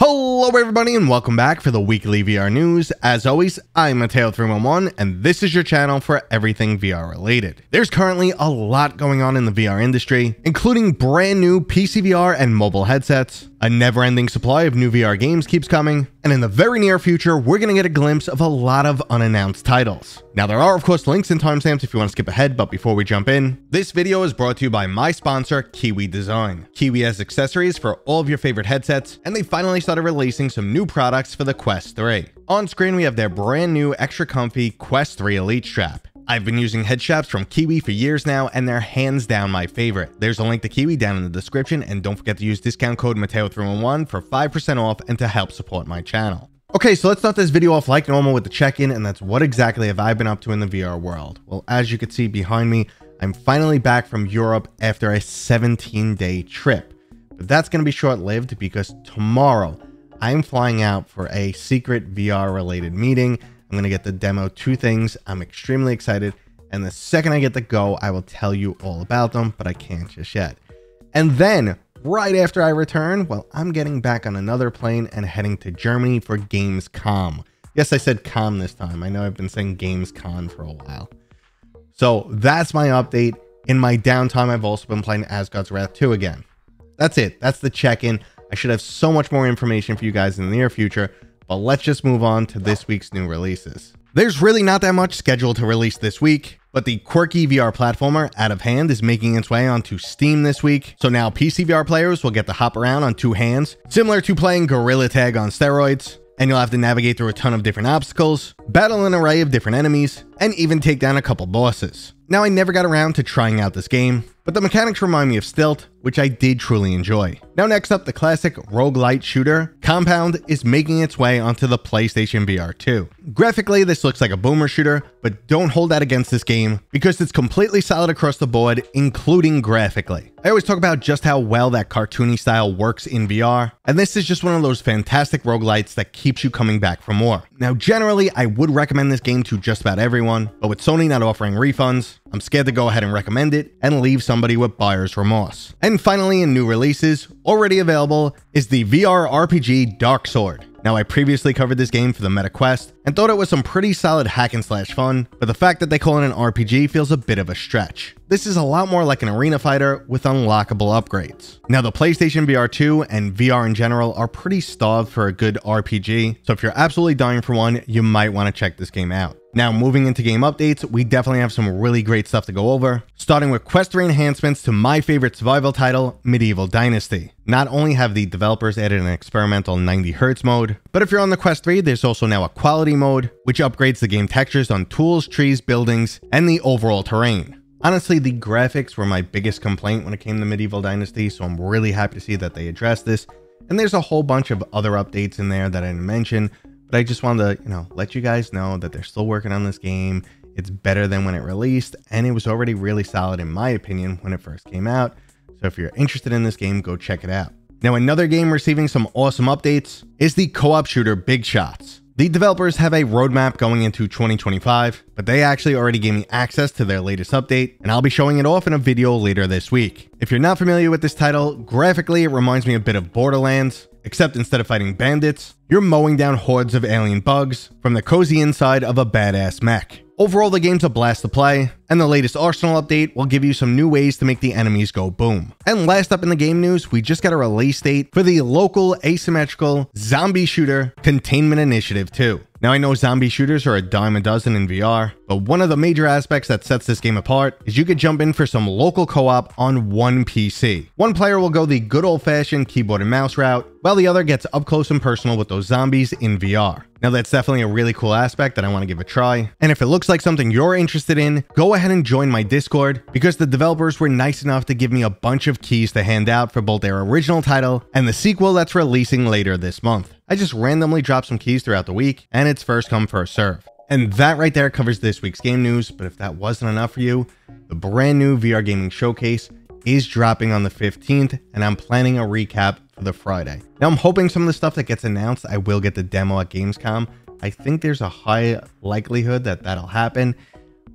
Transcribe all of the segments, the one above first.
Hello everybody and welcome back for the weekly VR news. As always, I'm Mateo311 and this is your channel for everything VR related. There's currently a lot going on in the VR industry, including brand new PCVR and mobile headsets. A never-ending supply of new VR games keeps coming, and in the very near future, we're going to get a glimpse of a lot of unannounced titles. Now, there are, of course, links and timestamps if you want to skip ahead, but before we jump in, this video is brought to you by my sponsor, Kiwi Design. Kiwi has accessories for all of your favorite headsets, and they finally started releasing some new products for the Quest 3. On screen, we have their brand new extra comfy Quest 3 Elite strap. I've been using head straps from Kiwi for years now, and they're hands down my favorite. There's a link to Kiwi down in the description, and don't forget to use discount code Mateo311 for 5% off and to help support my channel. Okay, so let's start this video off like normal with the check-in, and that's what exactly have I been up to in the VR world. Well, as you can see behind me, I'm finally back from Europe after a 17-day trip. But that's going to be short-lived because tomorrow I'm flying out for a secret VR-related meeting. I'm going to get the demo two things. I'm extremely excited. And the second I get to go, I will tell you all about them, but I can't just yet. And then right after I return, well, I'm getting back on another plane and heading to Germany for Gamescom. Yes, I said com this time. I know I've been saying Gamescom for a while. So that's my update. In my downtime, I've also been playing Asgard's Wrath 2 again. That's it. That's the check-in. I should have so much more information for you guys in the near future. But let's just move on to this week's new releases. There's really not that much scheduled to release this week, but the quirky VR platformer Outta Hand is making its way onto Steam this week. So now PCVR players will get to hop around on two hands, similar to playing Gorilla Tag on steroids, and you'll have to navigate through a ton of different obstacles, battle an array of different enemies, and even take down a couple bosses. Now, I never got around to trying out this game, but the mechanics remind me of Stilt, which I did truly enjoy. Now, next up, the classic roguelite shooter, Compound, is making its way onto the PlayStation VR2. Graphically, this looks like a boomer shooter, but don't hold that against this game because it's completely solid across the board, including graphically. I always talk about just how well that cartoony style works in VR, and this is just one of those fantastic roguelites that keeps you coming back for more. Now, generally, I would recommend this game to just about everyone, but with Sony not offering refunds, I'm scared to go ahead and recommend it and leave somebody with buyer's remorse. And finally, in new releases, already available is the VR RPG Darksword. Now, I previously covered this game for the Meta Quest and thought it was some pretty solid hack and slash fun, but the fact that they call it an RPG feels a bit of a stretch. This is a lot more like an arena fighter with unlockable upgrades. Now, the PlayStation VR2 and VR in general are pretty starved for a good RPG, so if you're absolutely dying for one, you might want to check this game out. Now, moving into game updates, we definitely have some really great stuff to go over, starting with Quest 3 enhancements to my favorite survival title, Medieval Dynasty. Not only have the developers added an experimental 90 Hz mode, but if you're on the Quest 3, there's also now a quality mode, which upgrades the game textures on tools, trees, buildings, and the overall terrain. Honestly, the graphics were my biggest complaint when it came to Medieval Dynasty, so I'm really happy to see that they addressed this. And there's a whole bunch of other updates in there that I didn't mention, but I just wanted to, let you guys know that they're still working on this game. It's better than when it released, and it was already really solid in my opinion when it first came out. So if you're interested in this game, go check it out. Now, another game receiving some awesome updates is the co-op shooter Big Shots. The developers have a roadmap going into 2025, but they actually already gave me access to their latest update, and I'll be showing it off in a video later this week. If you're not familiar with this title, graphically it reminds me a bit of Borderlands, except instead of fighting bandits, you're mowing down hordes of alien bugs from the cozy inside of a badass mech. Overall, the game's a blast to play, and the latest Arsenal update will give you some new ways to make the enemies go boom. And last up in the game news, we just got a release date for the local asymmetrical zombie shooter Containment Initiative 2. Now, I know zombie shooters are a dime a dozen in VR, but one of the major aspects that sets this game apart is you could jump in for some local co-op on one PC. One player will go the good old-fashioned keyboard and mouse route, while the other gets up close and personal with those zombies in VR. Now, that's definitely a really cool aspect that I want to give a try, and if it looks like something you're interested in, go ahead and join my Discord, because the developers were nice enough to give me a bunch of keys to hand out for both their original title and the sequel that's releasing later this month. I just randomly dropped some keys throughout the week, and it's first come, first serve. And that right there covers this week's game news, but if that wasn't enough for you, the brand new VR Gaming Showcase is dropping on the 15th, and I'm planning a recap for the Friday. Now, I'm hoping some of the stuff that gets announced, I will get the demo at Gamescom. I think there's a high likelihood that that'll happen,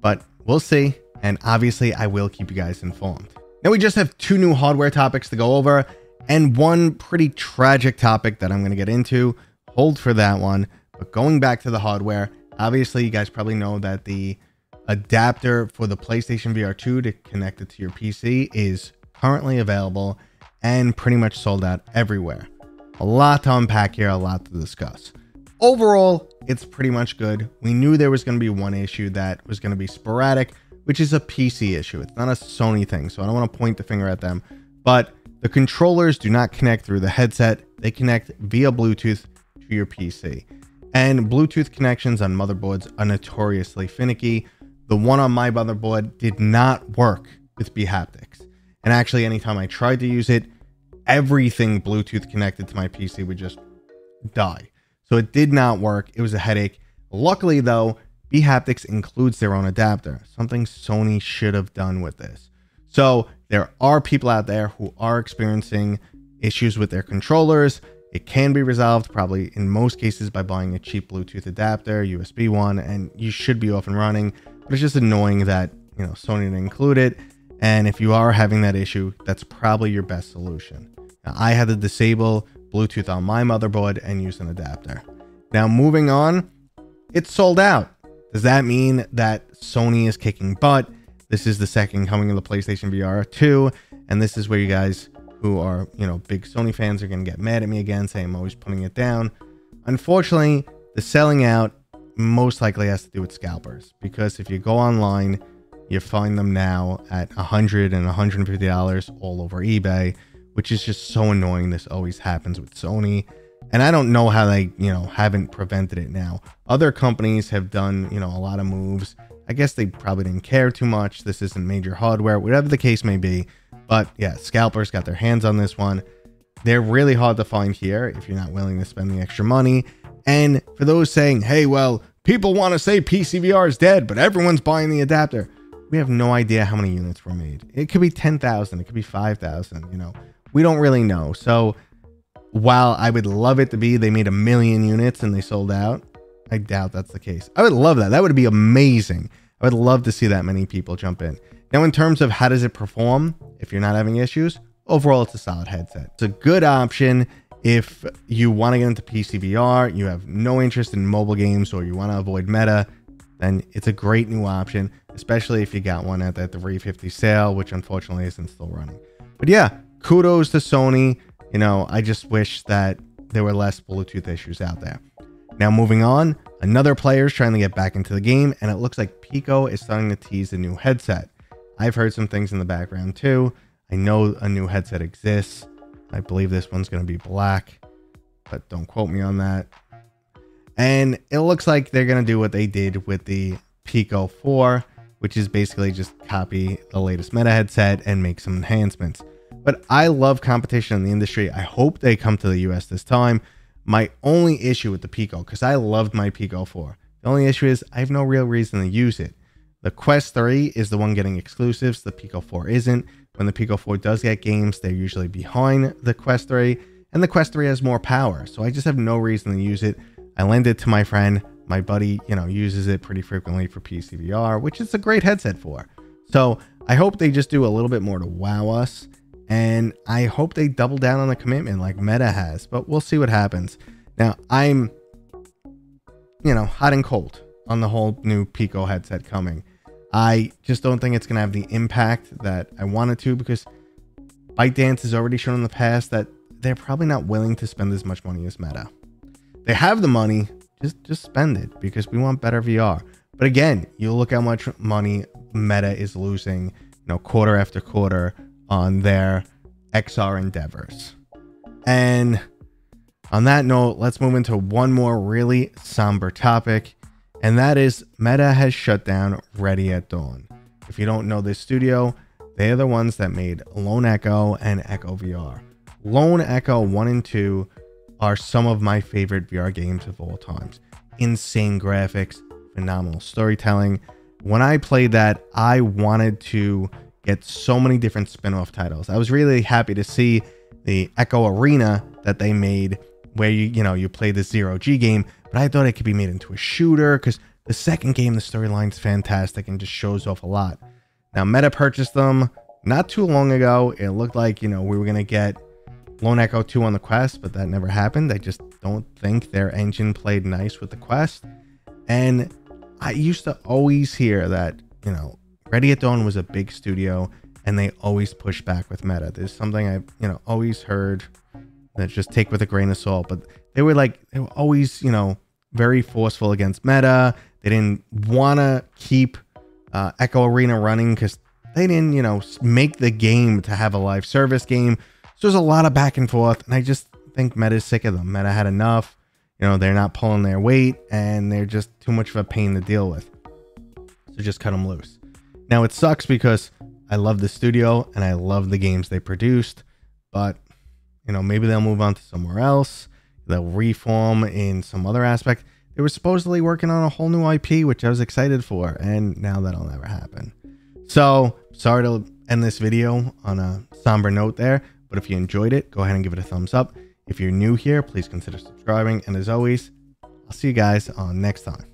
but we'll see, and obviously I will keep you guys informed. Now, we just have two new hardware topics to go over, And one pretty tragic topic that I'm going to get into, hold for that one, but going back to the hardware, obviously you guys probably know that the adapter for the PlayStation VR2 to connect it to your PC is currently available and pretty much sold out everywhere. A lot to unpack here, a lot to discuss. Overall, it's pretty much good. We knew there was going to be one issue that was going to be sporadic, which is a PC issue. It's not a Sony thing, so I don't want to point the finger at them, but the controllers do not connect through the headset. They connect via Bluetooth to your PC. And Bluetooth connections on motherboards are notoriously finicky. The one on my motherboard did not work with bHaptics. And actually, anytime I tried to use it, everything Bluetooth connected to my PC would just die. So it did not work. It was a headache. Luckily, though, bHaptics includes their own adapter, something Sony should have done with this. So there are people out there who are experiencing issues with their controllers. It can be resolved probably in most cases by buying a cheap Bluetooth adapter, USB one, and you should be off and running. But it's just annoying that, you know, Sony didn't include it. And if you are having that issue, that's probably your best solution. Now, I had to disable Bluetooth on my motherboard and use an adapter. Now, moving on, it's sold out. Does that mean that Sony is kicking butt? This is the second coming of the PlayStation VR2, and this is where you guys who are, you know, big Sony fans are going to get mad at me again, saying I'm always putting it down. Unfortunately, the selling out most likely has to do with scalpers, because if you go online, you find them now at $100 and $150 all over eBay, which is just so annoying. This always happens with Sony, and I don't know how they, you know, haven't prevented it now. Other companies have done, you know, a lot of moves. I guess they probably didn't care too much. This isn't major hardware, whatever the case may be. But yeah, scalpers got their hands on this one. They're really hard to find here if you're not willing to spend the extra money. And for those saying, hey, well, people want to say PCVR is dead, but everyone's buying the adapter. We have no idea how many units were made. It could be 10,000. It could be 5,000. You know, we don't really know. So while I would love it to be they made 1 million units and they sold out, I doubt that's the case. I would love that. That would be amazing. I would love to see that many people jump in. Now, in terms of how does it perform, if you're not having issues, overall, it's a solid headset. It's a good option if you want to get into PCVR, you have no interest in mobile games, or you want to avoid meta, then it's a great new option, especially if you got one at that 350 sale, which unfortunately isn't still running. But yeah, kudos to Sony. You know, I just wish that there were less Bluetooth issues out there. Now, moving on, another player is trying to get back into the game, and it looks like Pico is starting to tease a new headset. I've heard some things in the background too. I know a new headset exists. I believe this one's going to be black, but don't quote me on that. And it looks like they're going to do what they did with the Pico 4, which is basically just copy the latest meta headset and make some enhancements. But I love competition in the industry. I hope they come to the US this time. My only issue with the Pico, because I loved my Pico 4, the only issue is I have no real reason to use it. The Quest 3 is the one getting exclusives. The Pico 4 isn't. When the Pico 4 does get games, they're usually behind the Quest 3, and the Quest 3 has more power. So I just have no reason to use it. I lend it to my friend. My buddy, you know, uses it pretty frequently for PCVR, which is a great headset for. So I hope they just do a little bit more to wow us. And I hope they double down on the commitment like Meta has, but we'll see what happens. Now, I'm, you know, hot and cold on the whole new Pico headset coming. I just don't think it's going to have the impact that I want it to, because ByteDance has already shown in the past that they're probably not willing to spend as much money as Meta. They have the money, just spend it, because we want better VR. But again, you look how much money Meta is losing, you know, quarter after quarter on their XR endeavors. And on that note, let's move into one more really somber topic, and that is Meta has shut down Ready at Dawn. If you don't know this studio, they are the ones that made Lone Echo and Echo VR. Lone Echo 1 and 2 are some of my favorite VR games of all times. Insane graphics, phenomenal storytelling. When I played that, I wanted to get so many different spin-off titles. I was really happy to see the Echo Arena that they made, where you play the Zero-G game, but I thought it could be made into a shooter, because the second game, the storyline's fantastic and just shows off a lot. Now, Meta purchased them not too long ago. It looked like, we were going to get Lone Echo 2 on the Quest, but that never happened. I just don't think their engine played nice with the Quest. And I used to always hear that, you know, Ready at Dawn was a big studio and they always push back with meta. There's something I've, you know, always heard that just take with a grain of salt, but they were always, you know, very forceful against meta. They didn't want to keep Echo Arena running because they didn't, you know, make the game to have a live service game. So there's a lot of back and forth, and I just think meta's sick of them. Meta had enough. You know, they're not pulling their weight, and they're just too much of a pain to deal with. So just cut them loose. Now, it sucks because I love the studio, and I love the games they produced, but, you know, maybe they'll move on to somewhere else. They'll reform in some other aspect. They were supposedly working on a whole new IP, which I was excited for, and now that'll never happen. So, sorry to end this video on a somber note there, but if you enjoyed it, go ahead and give it a thumbs up. If you're new here, please consider subscribing, and as always, I'll see you guys on next time.